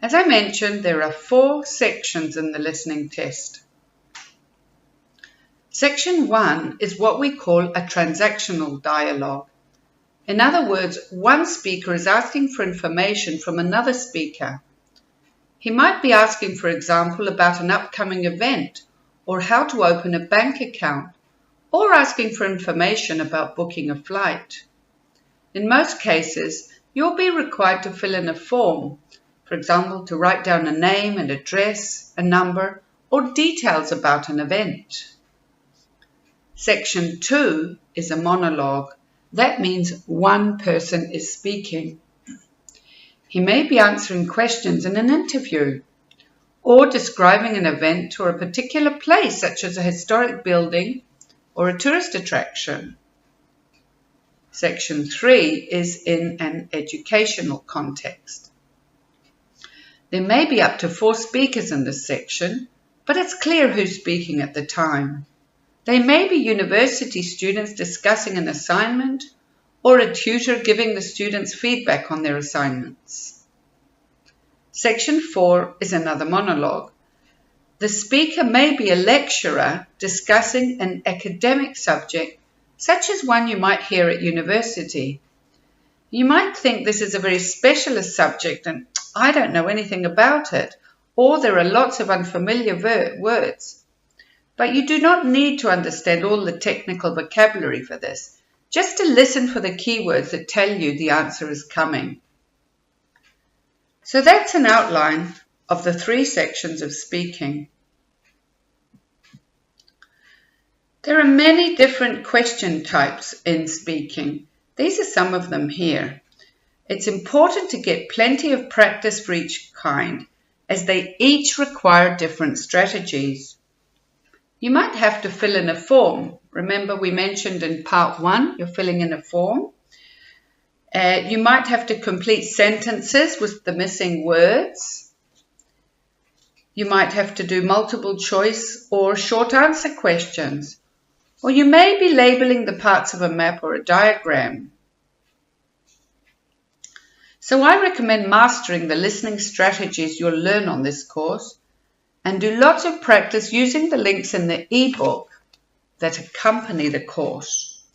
As I mentioned, there are 4 sections in the listening test. Section 1 is what we call a transactional dialogue. In other words, one speaker is asking for information from another speaker. He might be asking, for example, about an upcoming event or how to open a bank account, or asking for information about booking a flight. In most cases, you'll be required to fill in a form, for example, to write down a name and address, a number, or details about an event. Section 2 is a monologue. That means one person is speaking. He may be answering questions in an interview, or describing an event or a particular place, such as a historic building or a tourist attraction. Section 3 is in an educational context. There may be up to 4 speakers in this section, but it's clear who's speaking at the time. They may be university students discussing an assignment, or a tutor giving the students feedback on their assignments. Section 4 is another monologue. The speaker may be a lecturer discussing an academic subject, such as one you might hear at university. You might think this is a very specialist subject and I don't know anything about it, or there are lots of unfamiliar words. But you do not need to understand all the technical vocabulary for this, just to listen for the keywords that tell you the answer is coming. So that's an outline of the 3 sections of speaking. There are many different question types in speaking. These are some of them here. It's important to get plenty of practice for each kind, as they each require different strategies. You might have to fill in a form. Remember, we mentioned in part 1, you're filling in a form. You might have to complete sentences with the missing words. You might have to do multiple choice or short answer questions. Or you may be labeling the parts of a map or a diagram. So I recommend mastering the listening strategies you'll learn on this course, and do lots of practice using the links in the ebook that accompany the course.